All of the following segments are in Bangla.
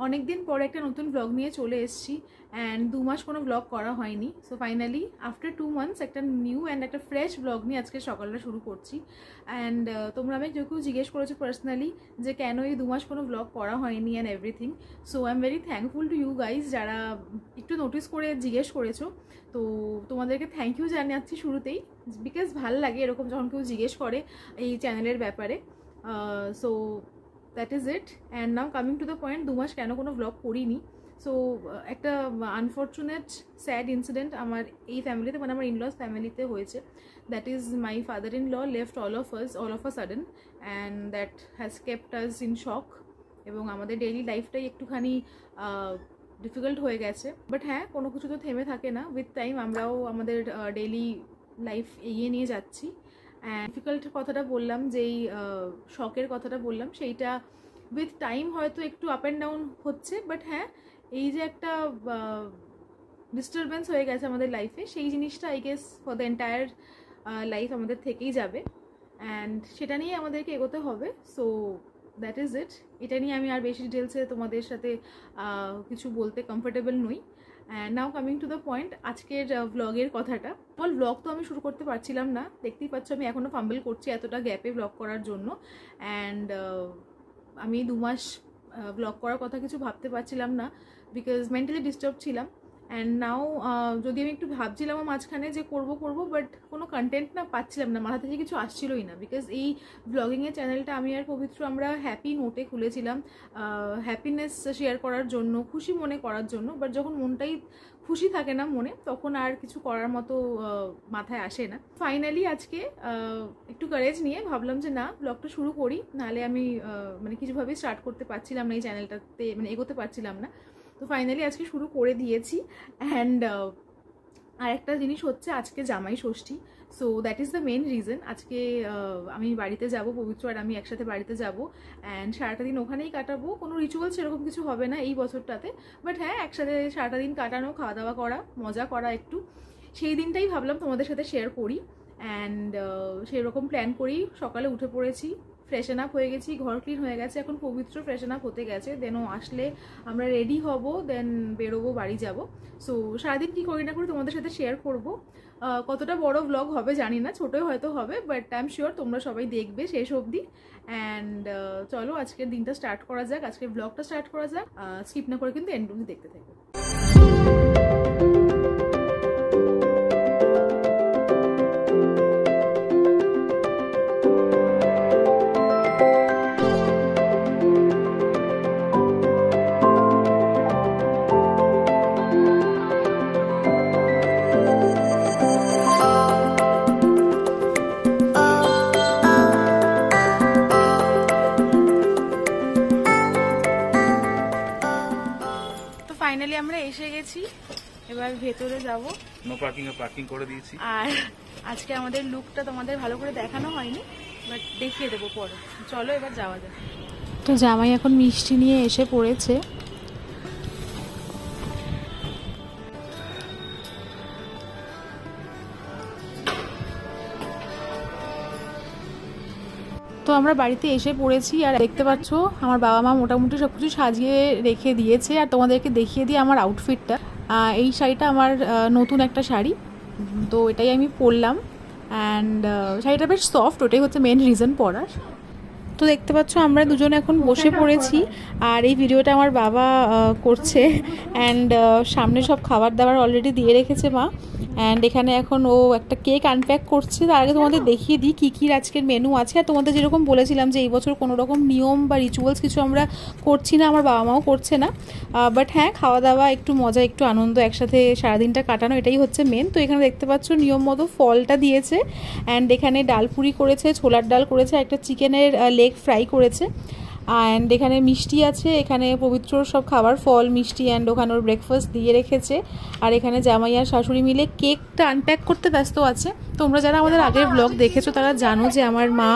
অনেক দিন পরে একটা নতুন ব্লগ নিয়ে চলে এসেছি অ্যান্ড 2 মাস কোনো ব্লগ করা হয়নি। সো ফাইনালি আফটার 2 মান্থস একটা নিউ অ্যান্ড একটা ফ্রেশ ব্লগ নিয়ে আজকে সকালটা শুরু করছি। অ্যান্ড তোমরা আমি কেউ জিজ্ঞেস করেছো পার্সোনালি যে কেন এই 2 মাস কোনো ব্লগ করা হয়নি and everything. So I am very thankful to you guys যারা একটু নোটিস করে জিজ্ঞেস করেছো। তো তোমাদেরকে থ্যাংক ইউ জানাচ্ছি শুরুতেই, বিকজ ভালো লাগে এরকম যখন কেউ জিজ্ঞেস করে এই চ্যানেলের ব্যাপারে। So that is it. And now coming to the point, 2 মাস কেন কোনো ব্লগ করিনি। সো একটা আনফর্চুনেট স্যাড ইনসিডেন্ট আমার এই ফ্যামিলিতে, মানে আমার ইনলস ফ্যামিলিতে হয়েছে। That is my father in law left all of a sudden and that has kept us in shock. এবং আমাদের ডেইলি লাইফটাই একটুখানি ডিফিকাল্ট হয়ে গেছে। বাট হ্যাঁ, কোনো কিছু তো থেমে থাকে না, উইথ টাইম আমরাও আমাদের ডেইলি লাইফ এগিয়ে নিয়ে যাচ্ছি। অ্যান্ড ডিফিকাল্ট কথাটা বললাম, যেই শকের কথাটা বললাম, সেইটা উইথ টাইম হয়তো একটু আপ অ্যান্ড ডাউন হচ্ছে। বাট হ্যাঁ, এই যে একটা ডিস্টারবেন্স হয়ে গেছে আমাদের লাইফে, সেই জিনিসটা I guess for the entire life আমাদের থেকেই যাবে অ্যান্ড সেটা নিয়ে আমাদেরকে এগোতে হবে। So that is it. এটা নিয়ে আমি আর বেশি ডিটেলসে তোমাদের সাথে কিছু বলতে কমফোর্টেবল নই। And now coming to the point, আজকের ব্লগের কথাটা। ব্লগ তো আমি শুরু করতে পারছিলাম না, দেখতেই পাচ্ছ আমি এখনও ফাম্বল করছি এতটা গ্যাপে ব্লগ করার জন্য। অ্যান্ড আমি 2 মাস ব্লগ করার কথা কিছু ভাবতে পারছিলাম না, বিকজ মেন্টালি ডিস্টার্ব ছিলাম। অ্যান্ড নাও যদি আমি একটু ভাবছিলাম মাঝখানে যে করবো, বাট কোনো কন্টেন্ট না পাচ্ছিলাম না, মাথা থেকে কিছু আসছিলই না। বিকজ এই ব্লগিংয়ের চ্যানেলটা আমি আর পবিত্র আমরা হ্যাপি নোটে খুলেছিলাম, হ্যাপিনেস শেয়ার করার জন্য, খুশি মনে করার জন্য। বাট যখন মনটাই খুশি থাকে না মনে, তখন আর কিছু করার মতো মাথায় আসে না। ফাইনালি আজকে একটু কারেজ নিয়ে ভাবলাম যে না, ব্লগটা শুরু করি, নাহলে আমি মানে কিছুভাবেই স্টার্ট করতে পারছিলাম না এই চ্যানেলটাতে, মানে এগোতে পারছিলাম না। তো ফাইনালি আজকে শুরু করে দিয়েছি। অ্যান্ড আর একটা জিনিস হচ্ছে, আজকে Jamai Sashti. So that is the main reason. আজকে আমি বাড়িতে যাব, পবিত্র আর আমি একসাথে বাড়িতে যাব অ্যান্ড সারাটা দিন ওখানেই কাটাবো। কোনো রিচুয়াল সেরকম কিছু হবে না এই বছরটাতে, বাট হ্যাঁ, একসাথে সারাটা দিন কাটানো, খাওয়া দাওয়া করা, মজা করা একটু, সেই দিনটাই ভাবলাম তোমাদের সাথে শেয়ার করি। অ্যান্ড সেই রকম প্ল্যান করি সকালে উঠে পড়েছি, ফ্রেশন আপ হয়ে গেছি, ঘর ক্লিন হয়ে গেছে, এখন পবিত্র ফ্রেশন আপ হতে গেছে। দেন ও আসলে আমরা রেডি হব, দেন বেরোবো, বাড়ি যাব। সো সারাদিন কী করি না করি তোমাদের সাথে শেয়ার করব। কতটা বড় ব্লগ হবে জানি না, ছোটোই হয়তো হবে, বাট আই এম শিওর তোমরা সবাই দেখবে শেষ অবধি। অ্যান্ড চলো আজকের দিনটা স্টার্ট করা যাক, আজকের ব্লগটা স্টার্ট করা যাক। স্কিপ না করে কিন্তু এন্ড অবধি দেখতে থাকবে। ফাইনালি আমরা এসে গেছি, এবার ভেতরে যাব। নো পার্কিং এ পার্কিং করে দিয়েছি। আর আজকে আমাদের লুকটা তোমাদের ভালো করে দেখানো হয়নি, বাট দেখিয়ে দেবো পরে। চলো এবার যাওয়া যাক। তো জামাই এখন মিষ্টি নিয়ে এসে পড়েছে। তো আমরা বাড়িতে এসে পড়েছি আর দেখতে পাচ্ছ আমার বাবা মা মোটামুটি সব কিছু সাজিয়ে রেখে দিয়েছে। আর তোমাদেরকে দেখিয়ে দিই আমার আউটফিটটা। এই শাড়িটা আমার নতুন একটা শাড়ি, তো এটাই আমি পরলাম। অ্যান্ড শাড়িটা বেশ সফট, ওটাই হচ্ছে মেন রিজন পরার। তো দেখতে পাচ্ছ আমরা দুজন এখন বসে পড়েছি আর এই ভিডিওটা আমার বাবা করছে। অ্যান্ড সামনে সব খাবার দাবার অলরেডি দিয়ে রেখেছে মা। অ্যান্ড এখানে এখন ও একটা কেক আনপ্যাক করছে। তার আগে তোমাদের দেখিয়ে দিই কী কী আজকের মেনু আছে। আর তোমাদের যেরকম বলেছিলাম যে এই বছর কোনো রকম নিয়ম বা রিচুয়ালস কিছু আমরা করছি না, আমার বাবা মাও করছে না। বাট হ্যাঁ, খাওয়া দাওয়া, একটু মজা, একটু আনন্দ, একসাথে সারাদিনটা কাটানো, এটাই হচ্ছে মেন। তো এখানে দেখতে পাচ্ছ নিয়ম মতো ফলটা দিয়েছে। অ্যান্ড এখানে ডালপুরি করেছে, ছোলার ডাল করেছে, একটা চিকেনের লেগ ফ্রাই করেছে। অ্যান্ড এখানে মিষ্টি আছে, এখানে পবিত্র সব খাবার, ফল, মিষ্টি, অ্যান্ড ওখানে ওর ব্রেকফাস্ট দিয়ে রেখেছে। আর এখানে জামাই আর শাশুড়ি মিলে কেকটা আনপ্যাক করতে ব্যস্ত আছে। তোমরা যারা আমাদের আগের ব্লগ দেখেছো তারা জানো যে আমার মা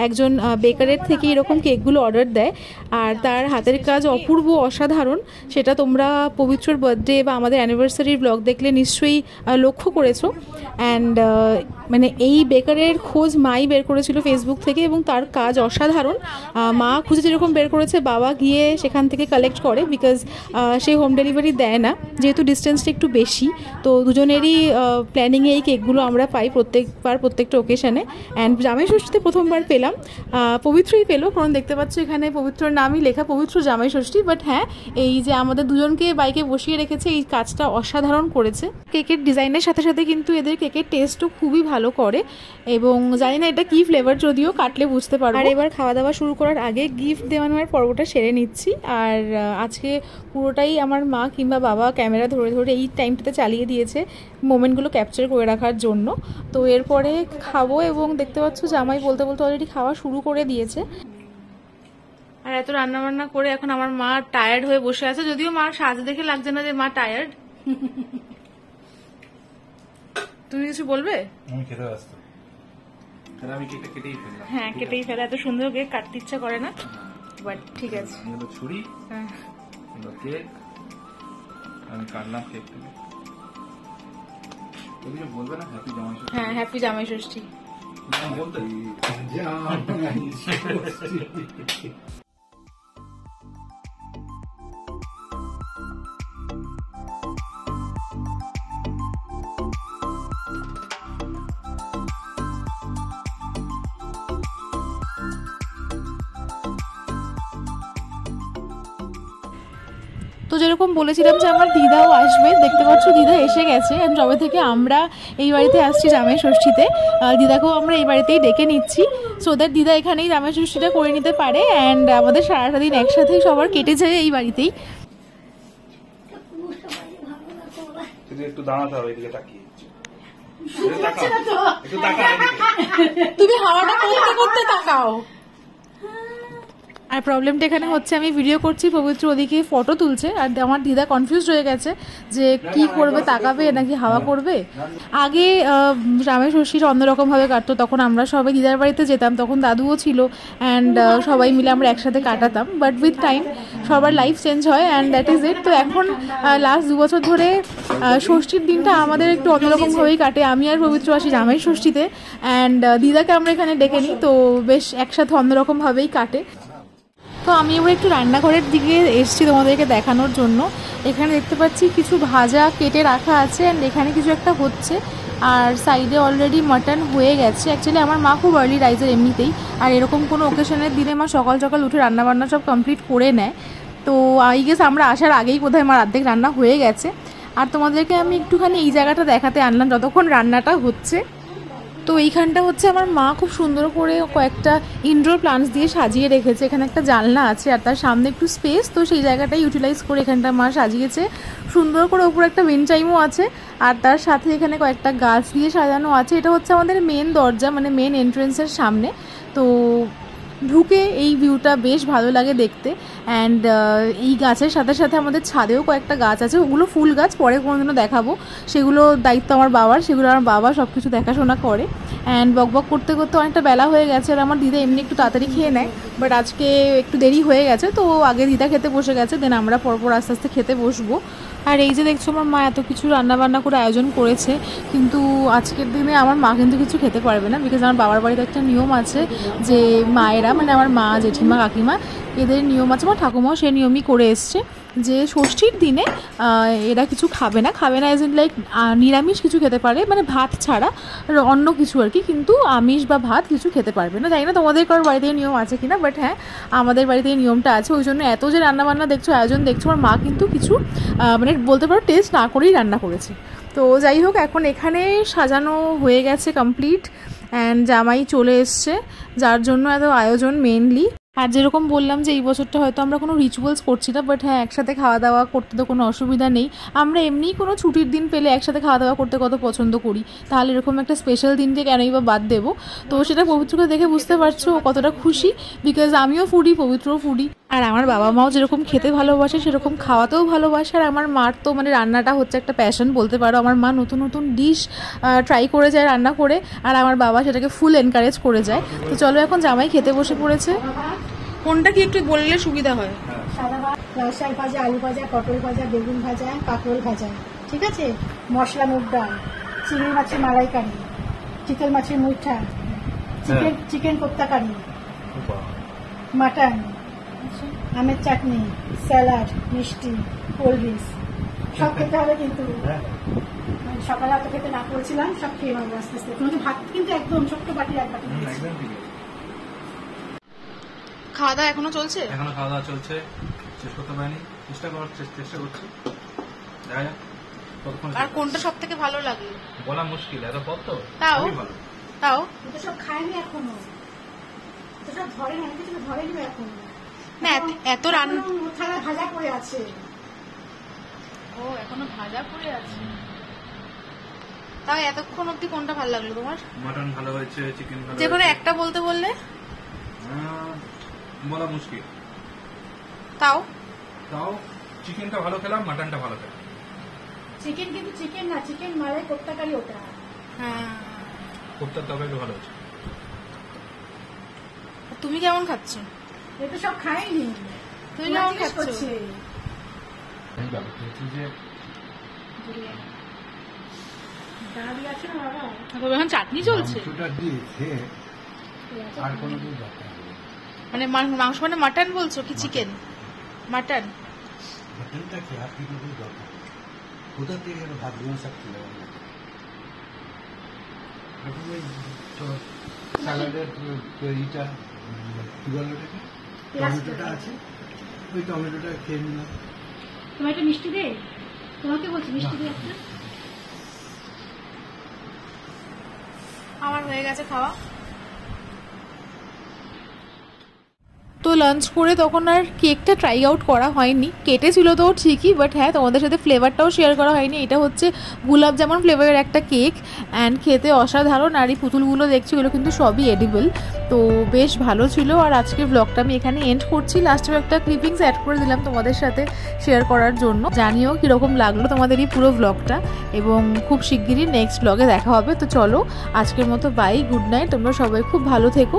একজন বেকারের থেকে এরকম কেকগুলো অর্ডার দেয়, আর তার হাতের কাজ অপূর্ব, অসাধারণ। সেটা তোমরা পবিত্রর বার্থডে বা আমাদের অ্যানিভার্সারির ব্লগ দেখলে নিশ্চয়ই লক্ষ্য করেছো। অ্যান্ড মানে এই বেকারের খোঁজ মাই বের করেছিল ফেসবুক থেকে, এবং তার কাজ অসাধারণ। মা খুঁজে যেরকম বের করেছে বাবা গিয়ে সেখান থেকে কালেক্ট করে, বিকজ সে হোম ডেলিভারি দেয় না, যেহেতু ডিস্টেন্সটা একটু বেশি। তো দুজনেরই প্ল্যানিংয়ে এই কেকগুলো আমরা পাই প্রত্যেকটা ওকেশনে। অ্যান্ড জামাই ষষ্ঠীতে প্রথমবার পেলাম, পবিত্রই পেলো, কারণ দেখতে পাচ্ছ এখানে পবিত্রর নামই লেখা, পবিত্র জামাই ষষ্ঠী। বাট হ্যাঁ, এই যে আমাদের দুজনকে বাইকে বসিয়ে রেখেছে, এই কাজটা অসাধারণ করেছে। কেকের ডিজাইনের সাথে সাথে কিন্তু এদের কেকের টেস্টও খুবই ভালো করে, এবং জানি না এটা কি ফ্লেভার, যদিও কাটলে বুঝতে পারবো। আর এবার খাওয়া দাওয়া শুরু করার আগে গিফট দেওয়া নেওয়ার পর্বটা সেরে নিচ্ছি। আর আজকে পুরোটাই আমার মা কিংবা বাবা ক্যামেরা ধরে ধরে এই টাইমটাতে চালিয়ে দিয়েছে মোমেন্টগুলো ক্যাপচার করে রাখার জন্য। তো এরপরে খাবো, এবং দেখতে পাচ্ছ জামাই বলতে বলতে অলরেডি খাওয়া শুরু করে দিয়েছে। আর এত রান্না বান্না করে এখন আমার মা টায়ার্ড হয়ে বসে আছে, যদিও মার সাজ দেখে লাগছে না যে মা টায়ার্ড। তুমি কিছু বলবে? আমি খেতে ব্যস্ত, আমি কেকটা কেটেই ফেললাম। হ্যাঁ, কেটেই ফেলে, এত সুন্দর কেক কাটতে ইচ্ছা করে না, বাট ঠিক আছে। ছুরি, কেক, আমি কাটলাম কেকটাকে। তুমি বলবে না হ্যাপি জামাই ষষ্ঠী? হ্যাঁ, হ্যাপি জামাই ষষ্ঠী বলতে। তো যেরকম বলেছিলাম যে আমার দিদাও আসবে, দেখতে পাচ্ছ দিদা এসে গেছে। যবে থেকে আমরা এই বাড়িতে আসছি জামাই ষষ্ঠীতে, দিদাকেও আমরা এই বাড়িতেই ডেকে নিচ্ছি, সো দ্যাট দিদা এখানেই জামাই ষষ্ঠীটা করে নিতে পারে। অ্যান্ড আমাদের সারাটা দিন একসাথেই সবার কেটে যায় এই বাড়িতেই। একটু দাঁড়াতে হবে, এদিকে তাকিয়ে। তুমি হাওয়াটা করতে করতে তাকাও। আর প্রবলেমটা এখানে হচ্ছে, আমি ভিডিও করছি, পবিত্র ওদিকে ফটো তুলছে, আর আমার দিদা কনফিউজড হয়ে গেছে যে কি করবে, তাকাবে নাকি হাওয়া করবে। আগে জামাই ষষ্ঠীর অন্যরকমভাবে কাটতো, তখন আমরা সবাই দিদার বাড়িতে যেতাম, তখন দাদুও ছিল, অ্যান্ড সবাই মিলে আমরা একসাথে কাটাতাম। বাট উইথ টাইম সবার লাইফ চেঞ্জ হয়, অ্যান্ড দ্যাট ইজ ইট। তো এখন লাস্ট 2 বছর ধরে ষষ্ঠীর দিনটা আমাদের একটু অন্যরকমভাবেই কাটে। আমি আর পবিত্র আসি জামাই ষষ্ঠীতে, অ্যান্ড দিদাকে আমরা এখানে ডেকে নিই, তো বেশ একসাথে অন্যরকমভাবেই কাটে। তো আমি এবার একটু রান্নাঘরের দিকে এসেছি তোমাদেরকে দেখানোর জন্য। এখানে দেখতে পাচ্ছি কিছু ভাজা কেটে রাখা আছে, অ্যান্ড এখানে কিছু একটা হচ্ছে, আর সাইডে অলরেডি মাটন হয়ে গেছে। অ্যাকচুয়ালি আমার মা খুব আর্লি রাইজার এমনিতেই, আর এরকম কোনো ওকেশনের দিনে মা সকাল সকাল উঠে রান্নাবান্না সব কমপ্লিট করে নেয়। তো আই গেস আমরা আসার আগেই বোধহয় আমার অর্ধেক রান্না হয়ে গেছে। আর তোমাদেরকে আমি একটুখানি এই জায়গাটা দেখাতে আনলাম যতক্ষণ রান্নাটা হচ্ছে। তো এইখানটা হচ্ছে আমার মা খুব সুন্দর করে কয়েকটা ইনডোর প্লান্টস দিয়ে সাজিয়ে রেখেছে। এখানে একটা জানলা আছে, আর তার সামনে একটু স্পেস, তো সেই জায়গাটাই ইউটিলাইজ করে এখানটা মা সাজিয়েছে সুন্দর করে। ওপরে একটা বেঞ্চাইমও আছে, আর তার সাথে এখানে কয়েকটা গাছ দিয়ে সাজানো আছে। এটা হচ্ছে আমাদের মেন দরজা, মানে মেন এন্ট্রেন্সের সামনে। তো ঢুকে এই ভিউটা বেশ ভালো লাগে দেখতে। অ্যান্ড এই গাছের সাথে সাথে আমাদের ছাদেও কয়েকটা গাছ আছে, ওগুলো ফুল গাছ, পরে কোনোদিনও দেখাবো। সেগুলো দায়িত্ব আমার বাবার, সেগুলো আমার বাবা সব কিছু দেখাশোনা করে। অ্যান্ড বকবক করতে করতে অনেকটা বেলা হয়ে গেছে, আর আমার দিদা এমনি একটু তাড়াতাড়ি খেয়ে নেয়, বাট আজকে একটু দেরি হয়ে গেছে, তো আগে দিদা খেতে বসে গেছে, দেন আমরা পরপর আস্তে আস্তে খেতে বসবো। আর এই যে দেখছো আমার মা এত কিছু রান্নাবান্না করে আয়োজন করেছে, কিন্তু আজকের দিনে আমার মা কিন্তু কিছু খেতে পারবে না, বিকজ আমার বাবার বাড়িতে একটা নিয়ম আছে যে মায়েরা, মানে আমার মা, জেঠিমা, কাকিমা, এদের নিয়ম আছে, আমার ঠাকুমাও সেই নিয়মই করে এসছে যে ষষ্ঠীর দিনে এরা কিছু খাবে না এজ ইন লাইক নিরামিষ কিছু খেতে পারে, মানে ভাত ছাড়া অন্য কিছু আর কি, কিন্তু আমিষ বা ভাত কিছু খেতে পারবে না। জানি না তোমাদের কারোর বাড়িতে নিয়ম আছে কিনা, বাট হ্যাঁ আমাদের বাড়িতে এই নিয়মটা আছে। ওই জন্য এত যে রান্নাবান্না দেখছো, আয়োজন দেখছো, আমার মা কিন্তু কিছু মানে বলতে পারো টেস্ট না করেই রান্না করেছে। তো যাই হোক, এখন এখানে সাজানো হয়ে গেছে কমপ্লিট, অ্যান্ড জামাই চলে এসছে, যার জন্য এত আয়োজন মেনলি। আর যেরকম বললাম যে এই বছরটা হয়তো আমরা কোনো রিচুয়ালস করছি না, বাট হ্যাঁ একসাথে খাওয়া দাওয়া করতে তো কোনো অসুবিধা নেই। আমরা এমনিই কোনো ছুটির দিন পেলে একসাথে খাওয়া দাওয়া করতে কত পছন্দ করি, তাহলে এরকম একটা স্পেশাল দিনকে কেনই বা বাদ দেবো। তো সেটা পবিত্রকে দেখে বুঝতে পারছো কতটা খুশি, বিকজ আমিও ফুডি, পবিত্রও ফুডি, আর আমার বাবা মাও যেরকম খেতে ভালোবাসে সেরকম খাওয়াতেও ভালোবাসে। আর আমার মার তো মানে রান্নাটা হচ্ছে একটা প্যাশন বলতে পারো। আমার মা নতুন নতুন ডিশ ট্রাই করে যায় রান্না করে, আর আমার বাবা সেটাকে ফুল এনকারেজ করে যায়। তো চলো এখন জামাই খেতে বসে পড়েছে। কোনটা কি একটু বললে সুবিধা হয়? সাদা ভাত, লাল শাক ভাজা, আলু ভাজা, পটল ভাজা, বেগুন ভাজা, কাঁকরোল ভাজা, ঠিক আছে, মশলা মুগ ডাল, চিংড়ি মাছের মালাইকারি, চিতল মাছের মুইঠা, চিকেন কোপ্তা কারি, মাটন, আমের চাটনি, স্যালাড, মিষ্টি, কোল্ড ড্রিঙ্কস সব খেতে হবে কিন্তু। সকালে অত খেতে না করেছিলাম, সব খেয়ে নেবো আস্তে আস্তে। তোমাকে ভাত কিন্তু একদম ছোট্ট বাটির এক বাটি দিয়েছি। একদম ঠিক আছে। খাওয়া দাওয়া এখনো চলছে? এখনো খাওয়া দাওয়া চলছে, শেষ করতে পারিনি, চেষ্টা করছি, দেখা যাক কতক্ষণ। আর কোনটা সব থেকে ভালো লাগে বলা মুশকিল, এত পথ তো। তাও? খুবই ভালো। তাও এটা সব খায়নি এখনো, এটা সব ধরেনি, আমি কিছু ধরেনি এখনো। না, এত রান্না থালা ভাজা পড়ে আছে। ও এখনো ভাজা পড়ে আছে। তাও এতক্ষণ অব্দি কোনটা ভালো লাগলো তোমার? মাটন ভালো হয়েছে, চিকেন ভালো যে কোনো হয়েছে। একটা বলতে বললে? বলা মুশকিল। তাও চিকেনটা ভালো খেলাম, মাটনটা ভালো খেলাম। চিকেন কিন্তু চিকেন না, চিকেন মালাই কোপ্তাকারি ওটা। হ্যাঁ। কোপ্তার তরকারিটা ভালো হয়েছে। তুমি কেমন খাচ্ছ? এটা সব খায়নি, তুমি কেমন জিজ্ঞেস খাচ্ছ? করছে। এই ব্যাপারটা হচ্ছে যে দাঁড়ি আছে না বাবা, তবে এখন চাটনি চলছে। মাংসটা দিয়ে খেয়ে আর কোনো দিন দরকার নেই। মানে মাংস মানে মাটন বলছো কি চিকেন? মাটন। মাটনটা খেয়ে আর কোনো দিন দরকার নেই। কোথা থেকে যেন ভাতগুলো সব তুলে আনলো। এখন ওই স্যালাডের ইটা কি বলে ওটাকে, টমেটোটা আছে, ওই টমেটোটা খেয়ে নিলাম। তোমার একটা মিষ্টি দে, তোমাকে বলছি মিষ্টি দে একটা। আমার হয়ে গেছে খাওয়া। তো লাঞ্চ করে তখন আর কেকটা ট্রাই আউট করা হয়নি, কেটেছিল তো ঠিকই, বাট হ্যাঁ তোমাদের সাথে ফ্লেভারটাও শেয়ার করা হয়নি। এটা হচ্ছে গোলাপ জামুন ফ্লেভারের একটা কেক, অ্যান্ড খেতে অসাধারণ। আর এই পুতুলগুলো দেখছি ওগুলো কিন্তু সবই এডিবল, তো বেশ ভালো ছিল। আর আজকের ব্লগটা আমি এখানে এন্ড করছি। লাস্টে একটা ক্লিপিংস অ্যাড করে দিলাম তোমাদের সাথে শেয়ার করার জন্য। জানিও কীরকম লাগলো তোমাদের এই পুরো ব্লগটা, এবং খুব শিগগিরই নেক্সট ব্লগে দেখা হবে। তো চলো আজকের মতো বাই, গুড নাইট, তোমরা সবাই খুব ভালো থেকো।